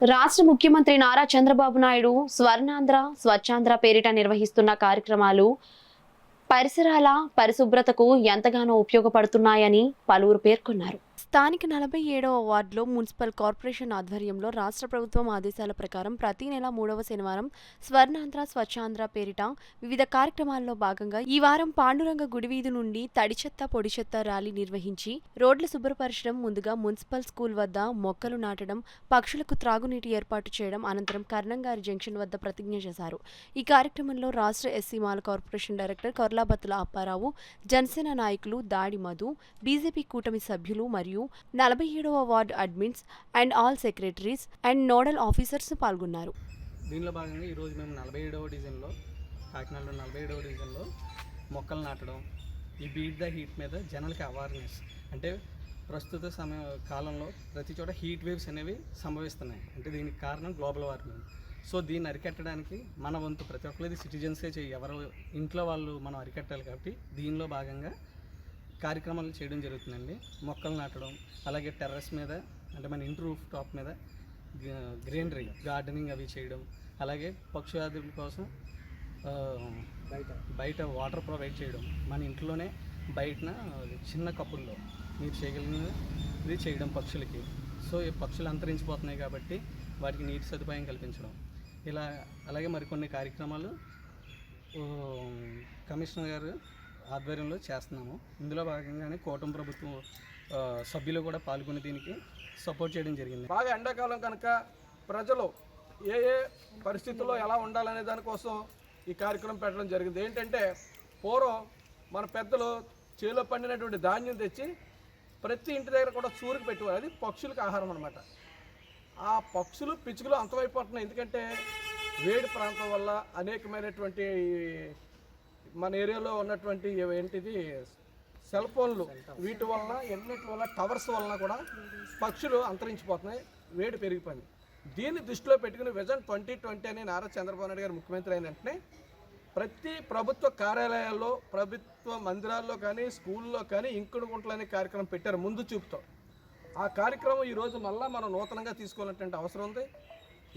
రాష్ట్ర ముఖ్యమంత్రి నారా చంద్రబాబు నాయుడు స్వర్ణాంధ్ర స్వచ్ఛాంధ్ర పేరిట నిర్వహిస్తున్న కార్యక్రమాలు పరిసరాల పరిశుభ్రతకు ఎంతగానో ఉపయోగపడుతున్నాయని పలువురు పేర్కొన్నారు. స్థానిక 47వ వార్డులో మున్సిపల్ కార్పొరేషన్ ఆధ్వర్యంలో రాష్ట్ర ప్రభుత్వం ఆదేశాల ప్రకారం ప్రతి నెల 3వ శనివారం స్వర్ణాంధ్ర స్వచ్ఛాంధ్ర పేరిట వివిధ కార్యక్రమాల్లో భాగంగా ఈ వారం పాండురంగ గుడివీధి నుండి తడి చెత్త పొడి చెత్త ర్యాలీ నిర్వహించి రోడ్లు శుభ్రపరచడం, ముందుగా మున్సిపల్ స్కూల్ వద్ద మొక్కలు నాటడం, పక్షులకు త్రాగునీటి ఏర్పాటు చేయడం, అనంతరం కర్ణంగారి జంక్షన్ వద్ద ప్రతిజ్ఞ చేశారు. ఈ కార్యక్రమంలో రాష్ట్ర SC Mala corporation director Korlabattula Apparao, Janasena నాయకులు దాడి మధు, బీజేపీ కూటమి సభ్యులు మరియు 47వ ward admins and all secretaries and nodal officers పాల్గొన్నారు. దీనిలో భాగంగా ఈరోజు మేము 47వ డివిజన్లో కాకినాడలో 47వ డివిజన్లో మొక్కలు నాటడం, ఈ బీట్ ద హీట్ మీద జనాలకి అవేర్నెస్, అంటే ప్రస్తుత కాలంలో ప్రతి చోట హీట్ వేవ్స్ అనేవి సంభవిస్తున్నాయి. అంటే దీనికి కారణం గ్లోబల్ వార్మింగ్. సో దీన్ని అరికట్టడానికి మన వంతు ప్రతి ఒక్కరిది సిటిజన్సే ఎవరు ఇంట్లో వాళ్ళు మనం అరికట్టాలి. కాబట్టి దీనిలో భాగంగా కార్యక్రమాలు చేయడం జరుగుతుందండి. మొక్కలు నాటడం, అలాగే టెర్రస్ మీద అంటే మన ఇంటి రూఫ్ టాప్ మీద గ్రీనరీ గార్డెనింగ్ అవి చేయడం, అలాగే పక్షుల కోసం బయట వాటర్ ప్రొవైడ్ చేయడం, మన ఇంట్లోనే బయటన చిన్న కప్పుల్లో మీరు చేయగలిగినది చేయడం పక్షులకి. సో ఈ పక్షులు అంతరించిపోతున్నాయి కాబట్టి వాటికి నీటి సదుపాయం కల్పించడం, ఇలా అలాగే మరికొన్ని కార్యక్రమాలు కమిషనర్ గారు ఆధ్వర్యంలో చేస్తున్నాము. ఇందులో భాగంగానే కూటమి ప్రభుత్వం సభ్యులు కూడా పాల్గొని దీనికి సపోర్ట్ చేయడం జరిగింది. బాగా ఎండాకాలం కనుక ప్రజలు ఏ ఏ పరిస్థితుల్లో ఎలా ఉండాలనే దానికోసం ఈ కార్యక్రమం పెట్టడం జరిగింది. ఏంటంటే పూర్వం మన పెద్దలు చేలో పండినటువంటి ధాన్యం తెచ్చి ప్రతి ఇంటి దగ్గర కూడా సూరికి పెట్టేవారు. అది పక్షులకు ఆహారం అన్నమాట. ఆ పక్షులు పిచ్చుకలు అంతమైపోతున్నాయి. ఎందుకంటే వేడి ప్రాంతం వల్ల అనేకమైనటువంటి మన ఏరియాలో ఉన్నటువంటి ఏంటిది సెల్ ఫోన్లు, వీటి వలన ఎన్నిటి వల్ల టవర్స్ వలన కూడా పక్షులు అంతరించిపోతున్నాయి, వేడి పెరిగిపోయింది. దీన్ని దృష్టిలో పెట్టుకుని విజన్ 2020 అని నారా చంద్రబాబు నాయుడు గారు ముఖ్యమంత్రి అయిన వెంటనే ప్రతి ప్రభుత్వ కార్యాలయాల్లో, ప్రభుత్వ మందిరాల్లో కానీ స్కూల్లో కానీ ఇంకుడు గుంటలు అనే కార్యక్రమం పెట్టారు ముందు చూపుతో. ఆ కార్యక్రమం ఈరోజు మళ్ళీ మనం నూతనంగా తీసుకోవాలంటే అవసరం ఉంది.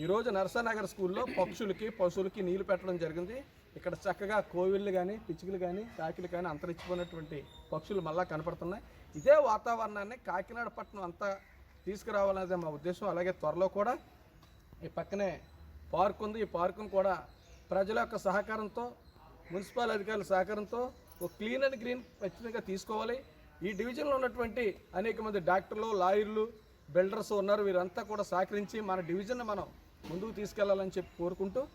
ఈరోజు నరసానగర్ స్కూల్లో పక్షులకి పశువులకి నీళ్లు పెట్టడం జరిగింది. ఇక్కడ చక్కగా కోవిళ్ళు కానీ పిచ్చుకలు కానీ కాకిలు కానీ అంతరించిపోయినటువంటి పక్షులు మళ్ళీ కనపడుతున్నాయి. ఇదే వాతావరణాన్ని కాకినాడ పట్టణం అంతా తీసుకురావాలనేది మా ఉద్దేశం. అలాగే త్వరలో కూడా ఈ పక్కనే పార్క్ ఉంది. ఈ పార్కును కూడా ప్రజల యొక్క సహకారంతో, మున్సిపల్ అధికారుల సహకారంతో ఒక క్లీన్ అండ్ గ్రీన్ ఖచ్చితంగా తీసుకోవాలి. ఈ డివిజన్లో ఉన్నటువంటి అనేక మంది డాక్టర్లు, లాయర్లు, బిల్డర్స్ ఉన్నారు. వీరంతా కూడా సహకరించి మన డివిజన్ని మనం ముందుకు తీసుకెళ్లాలని చెప్పి కోరుకుంటూ